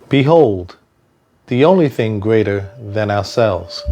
Behold, the only thing greater than ourselves.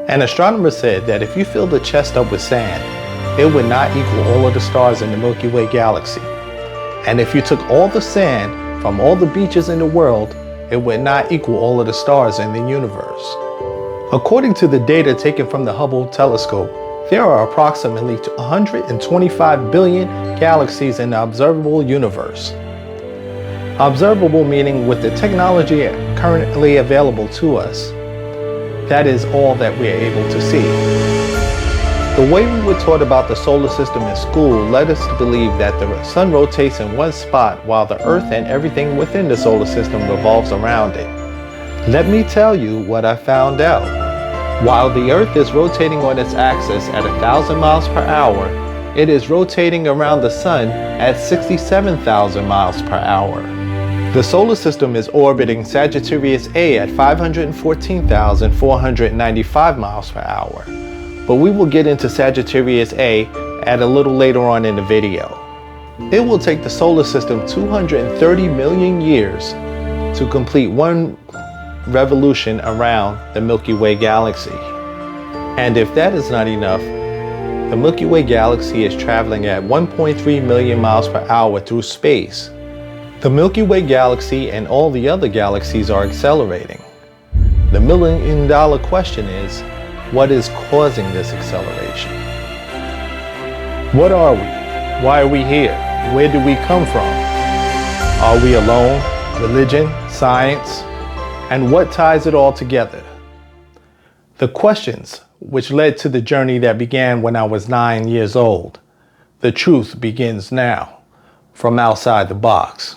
An astronomer said that if you filled the chest up with sand, it would not equal all of the stars in the Milky Way galaxy. And if you took all the sand from all the beaches in the world, it would not equal all of the stars in the universe. According to the data taken from the Hubble telescope, there are approximately 125 billion galaxies in the observable universe. Observable meaning with the technology currently available to us, that is all that we are able to see. The way we were taught about the solar system in school led us to believe that the sun rotates in one spot while the Earth and everything within the solar system revolves around it. Let me tell you what I found out. While the Earth is rotating on its axis at 1,000 miles per hour, it is rotating around the sun at 67,000 miles per hour. The solar system is orbiting Sagittarius A at 514,495 miles per hour. But we will get into Sagittarius A at a little later on in the video. It will take the solar system 230 million years to complete one revolution around the Milky Way galaxy. And if that is not enough, the Milky Way galaxy is traveling at 1.3 million miles per hour through space. The Milky Way galaxy and all the other galaxies are accelerating. The million-dollar question is, what is causing this acceleration? What are we? Why are we here? Where did we come from? Are we alone? Religion? Science? And what ties it all together? The questions which led to the journey that began when I was 9 years old. The truth begins now, from outside the box.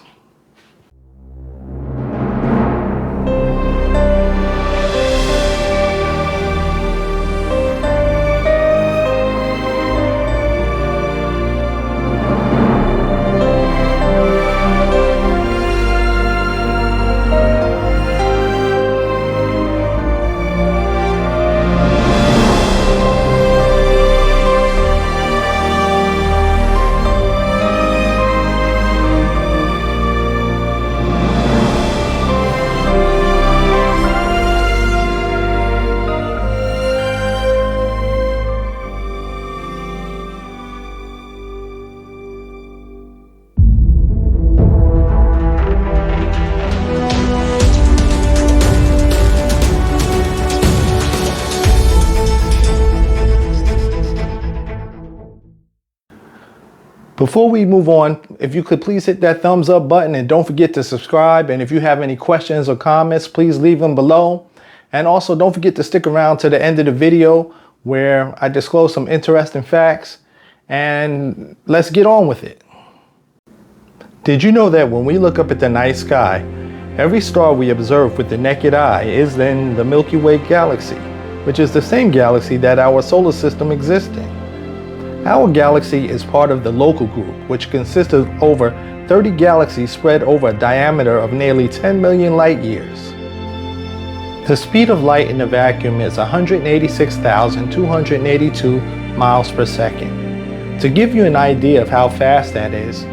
Before we move on, if you could please hit that thumbs up button and don't forget to subscribe. And if you have any questions or comments, please leave them below. And also don't forget to stick around to the end of the video where I disclose some interesting facts. And let's get on with it. Did you know that when we look up at the night sky, every star we observe with the naked eye is in the Milky Way galaxy, which is the same galaxy that our solar system exists in. Our galaxy is part of the local group, which consists of over 30 galaxies spread over a diameter of nearly 10 million light years. The speed of light in a vacuum is 186,282 miles per second. To give you an idea of how fast that is,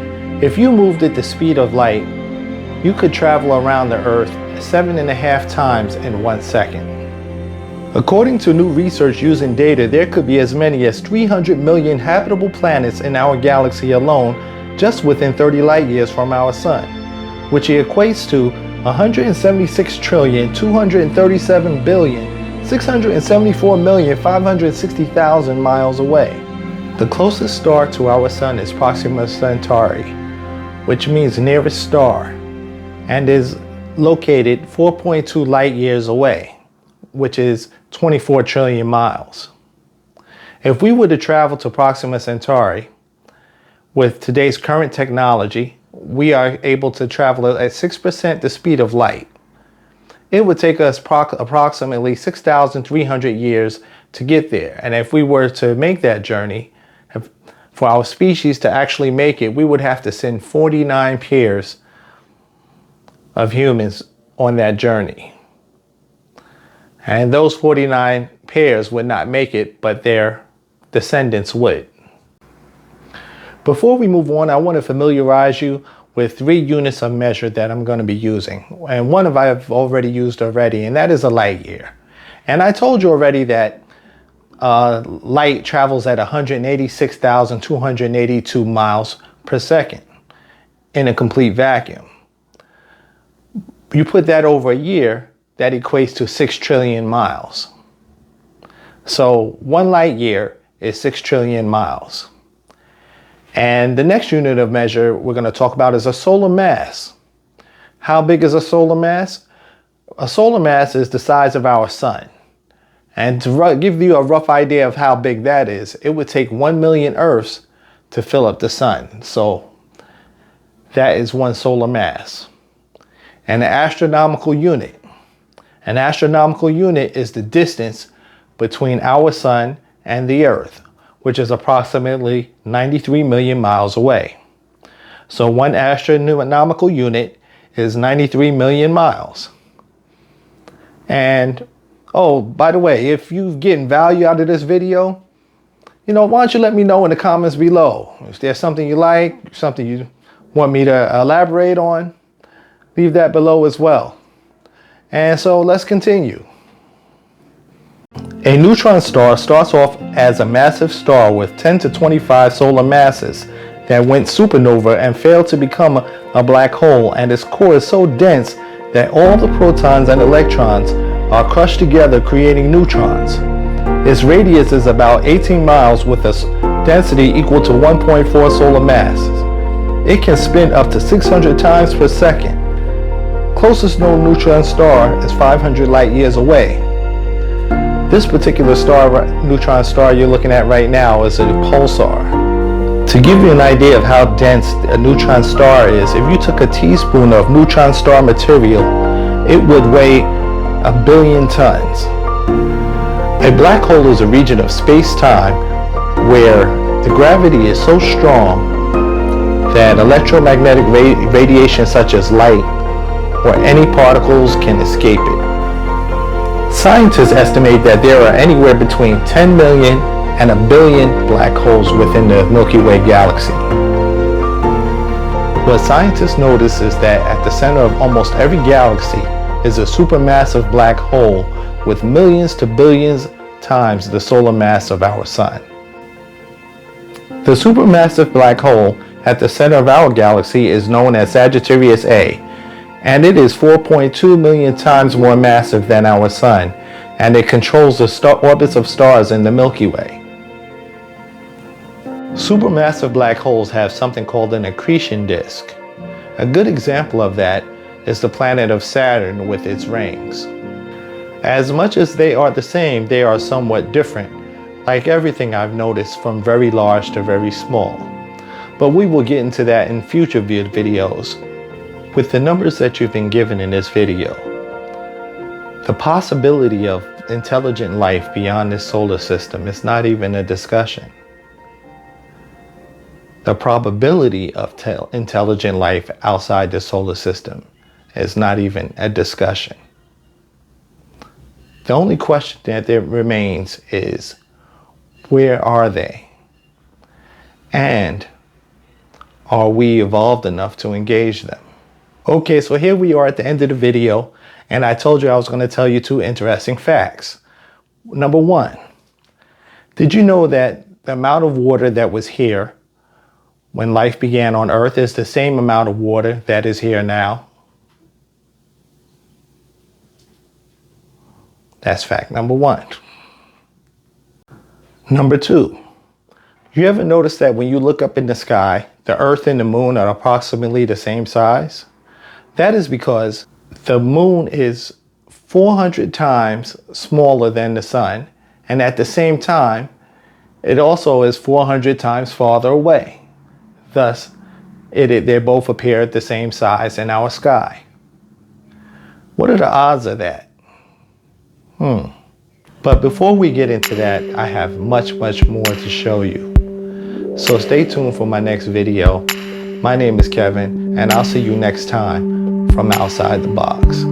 if you moved at the speed of light, you could travel around the Earth 7.5 times in 1 second. According to new research using data, there could be as many as 300 million habitable planets in our galaxy alone, just within 30 light years from our sun, which equates to 176,237,674,560,000 miles away. The closest star to our sun is Proxima Centauri, which means nearest star, and is located 4.2 light years away, which is 24 trillion miles. If we were to travel to Proxima Centauri, with today's current technology, we are able to travel at 6% the speed of light. It would take us approximately 6,300 years to get there. And if we were to make that journey, For our species to actually make it, we would have to send 49 pairs of humans on that journey. And those 49 pairs would not make it, but their descendants would. Before we move on, I want to familiarize you with 3 units of measure that I'm going to be using. And one I've already used already, and that is a light year. And I told you already that light travels at 186,282 miles per second in a complete vacuum. You put that over a year, that equates to 6 trillion miles. So 1 light year is 6 trillion miles. And the next unit of measure we're going to talk about is a solar mass. How big is a solar mass? A solar mass is the size of our sun. And to give you a rough idea of how big that is, it would take 1 million Earths to fill up the sun. So that is 1 solar mass. And an astronomical unit. An astronomical unit is the distance between our sun and the Earth, which is approximately 93 million miles away. So 1 astronomical unit is 93 million miles. And oh, by the way, if you're getting value out of this video, why don't you let me know in the comments below. If there's something you like, something you want me to elaborate on, leave that below as well. And so let's continue. A neutron star starts off as a massive star with 10 to 25 solar masses that went supernova and failed to become a black hole, and its core is so dense that all the protons and electrons are crushed together, creating neutrons. Its radius is about 18 miles with a density equal to 1.4 solar masses. It can spin up to 600 times per second. Closest known neutron star is 500 light years away. This particular neutron star you're looking at right now is a pulsar. To give you an idea of how dense a neutron star is, if you took a teaspoon of neutron star material, it would weigh 1 billion tons. A black hole is a region of space-time where the gravity is so strong that electromagnetic radiation such as light or any particles can escape it. Scientists estimate that there are anywhere between 10 million and 1 billion black holes within the Milky Way galaxy. What scientists notice is that at the center of almost every galaxy is a supermassive black hole with millions to billions times the solar mass of our sun. The supermassive black hole at the center of our galaxy is known as Sagittarius A, and it is 4.2 million times more massive than our sun, and it controls the orbits of stars in the Milky Way. Supermassive black holes have something called an accretion disk. A good example of that is the planet of Saturn with its rings. As much as they are the same, they are somewhat different, like everything I've noticed from very large to very small. But we will get into that in future videos. With the numbers that you've been given in this video, the possibility of intelligent life beyond this solar system is not even a discussion. The probability of intelligent life outside the solar system is not even a discussion. The only question that there remains is, where are they? And are we evolved enough to engage them? Okay, so here we are at the end of the video, and I told you I was going to tell you 2 interesting facts. Number 1, did you know that the amount of water that was here when life began on Earth is the same amount of water that is here now? That's fact number 1. Number 2, you ever notice that when you look up in the sky, the Earth and the moon are approximately the same size? That is because the moon is 400 times smaller than the sun, and at the same time, it also is 400 times farther away. Thus, they both appear at the same size in our sky. What are the odds of that? But before we get into that, I have much more to show you. So stay tuned for my next video. My name is Kevin, and I'll see you next time from outside the box.